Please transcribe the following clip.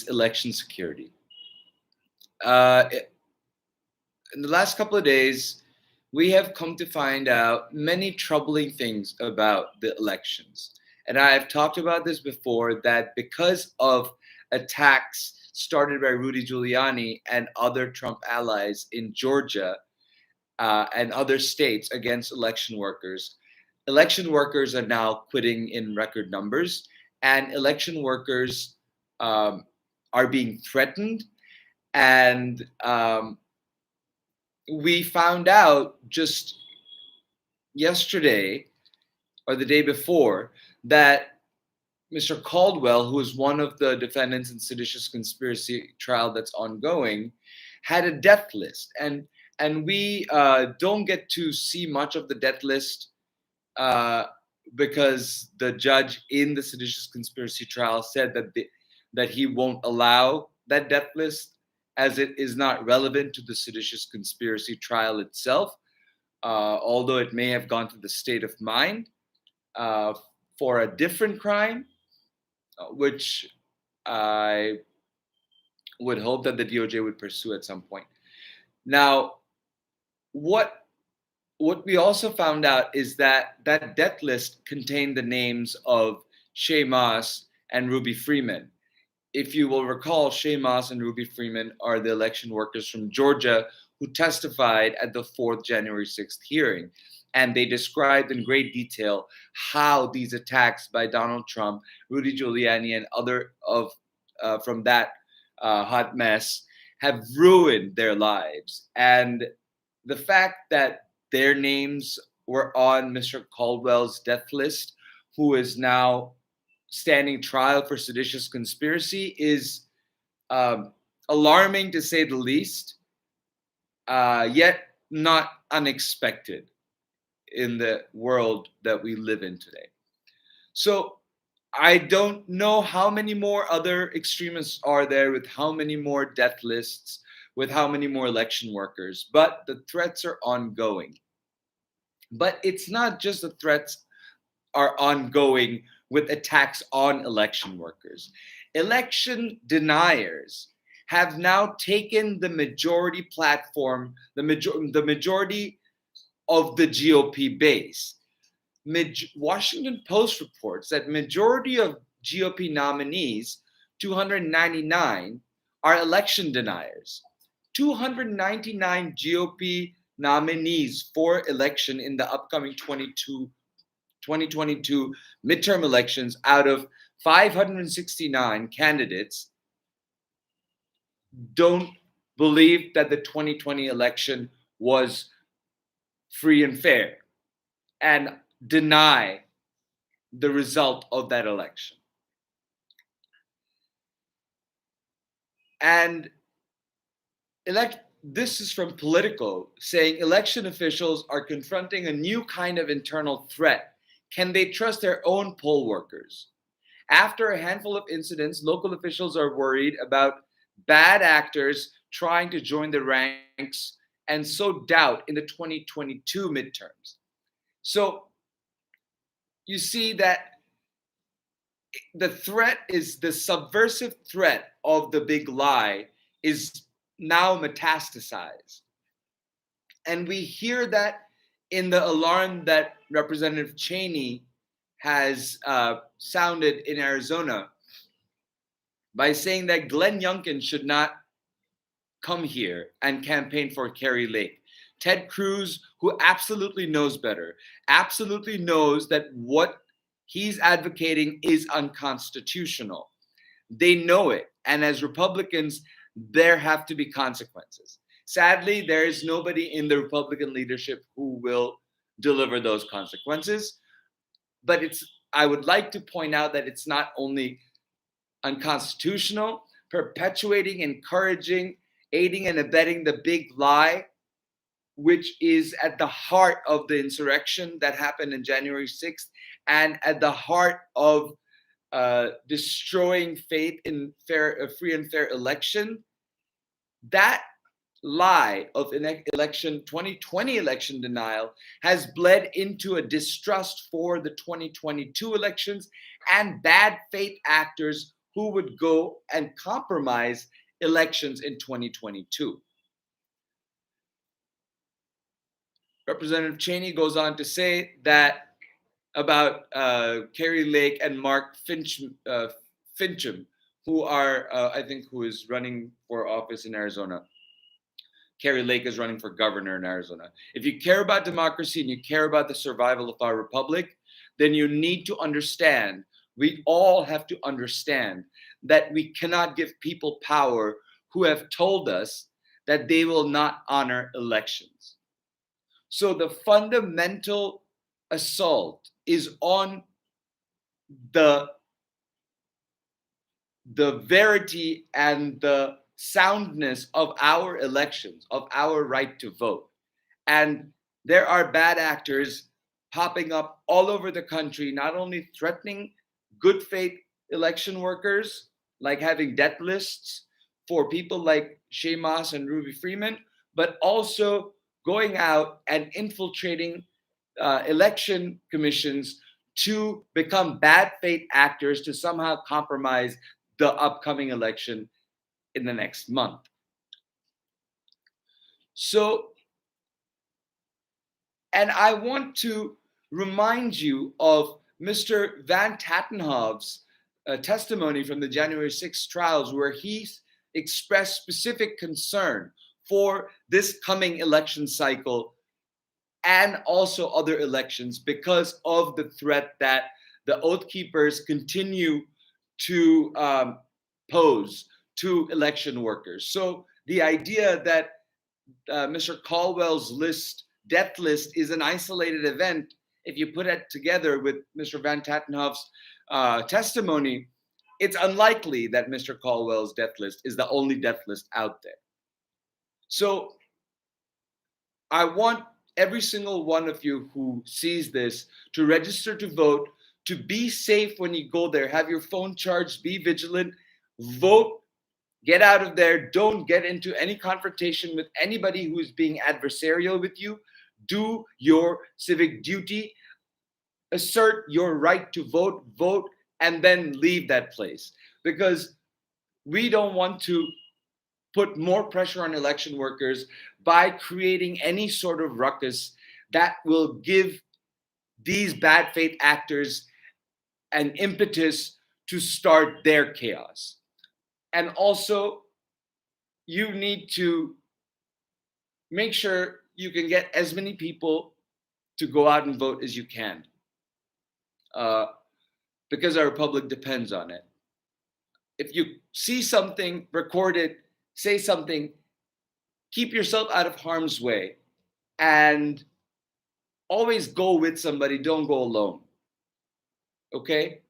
election security. Uh, in the last couple of days, we have come to find out many troubling things about the elections. And I've talked about this before that because of attacks started by Rudy Giuliani and other Trump allies in Georgia and other states against election workers are now quitting in record numbers, and election workers um, are being threatened. And we found out just yesterday or the day before that Mr. Caldwell, who is one of the defendants in seditious conspiracy trial that's ongoing, had a death list, and we don't get to see much of the death list uh, because the judge in the seditious conspiracy trial said that he won't allow that death list as it is not relevant to the seditious conspiracy trial itself, although it may have gone to the state of mind uh, for a different crime, which I would hope that the DOJ would pursue at some point. Now, what what we also found out is that that death list contained the names of Shay Moss and Ruby Freeman. If you will recall, Shay Moss and Ruby Freeman are the election workers from Georgia who testified at the 4th January 6th hearing. And they described in great detail how these attacks by Donald Trump, Rudy Giuliani, and other of from that hot mess have ruined their lives. And the fact that their names were on Mr. Caldwell's death list, who is now standing trial for seditious conspiracy, is alarming to say the least, yet not unexpected in the world that we live in today. So I don't know how many more other extremists are there with how many more death lists, with how many more election workers, but the threats are ongoing. But it's not just the threats are ongoing with attacks on election workers. Election deniers have now taken the majority platform, the majority of the GOP base. Washington Post reports that majority of GOP nominees, 299, are election deniers. 299 GOP nominees for election in the upcoming 2022 midterm elections out of 569 candidates don't believe that the 2020 election was free and fair and deny the result of that election. And this is from Politico saying election officials are confronting a new kind of internal threat. Can they trust their own poll workers? After a handful of incidents, local officials are worried about bad actors trying to join the ranks and sow doubt in the 2022 midterms. So you see that the threat is the subversive threat of the big lie is now metastasized. And we hear that in the alarm that Representative Cheney has sounded in Arizona by saying that Glenn Youngkin should not come here and campaign for Kari Lake. Ted Cruz, who absolutely knows better, absolutely knows that what he's advocating is unconstitutional. They know it. And as Republicans, there have to be consequences. Sadly, there is nobody in the Republican leadership who will deliver those consequences. But I would like to point out that it's not only unconstitutional, perpetuating, encouraging, aiding and abetting the big lie, which is at the heart of the insurrection that happened in January 6th and at the heart of destroying faith in a free and fair election. That lie of 2020 election denial has bled into a distrust for the 2022 elections and bad faith actors who would go and compromise elections in 2022. Representative Cheney goes on to say that about Kerry Lake and Mark Fincham, who are, I think, who is running for office in Arizona. Kerry Lake is running for governor in Arizona. If you care about democracy and you care about the survival of our republic, then you need to understand, we all have to understand that we cannot give people power who have told us that they will not honor elections. So the fundamental assault is on the verity and the soundness of our elections, of our right to vote. And there are bad actors popping up all over the country, not only threatening good faith election workers, like having death lists for people like Shay Moss and Ruby Freeman, but also going out and infiltrating election commissions to become bad faith actors to somehow compromise the upcoming election in the next month. So, and I want to remind you of Mr. Van Tattenhove's testimony from the January 6th trials, where he expressed specific concern for this coming election cycle and also other elections because of the threat that the Oath Keepers continue to pose to election workers. So the idea that Mr. Caldwell's death list is an isolated event, if you put it together with Mr. Van Tattenhove's testimony, it's unlikely that Mr. Caldwell's death list is the only death list out there. So I want every single one of you who sees this to register to vote, to be safe when you go there. Have your phone charged, be vigilant, vote, get out of there. Don't get into any confrontation with anybody who is being adversarial with you. Do your civic duty, assert your right to vote, and then leave that place. Because we don't want to put more pressure on election workers by creating any sort of ruckus that will give these bad faith actors an impetus to start their chaos. And also, you need to make sure you can get as many people to go out and vote as you can, because our republic depends on it. If you see something, record it, say something, keep yourself out of harm's way, and always go with somebody. Don't go alone. Okay?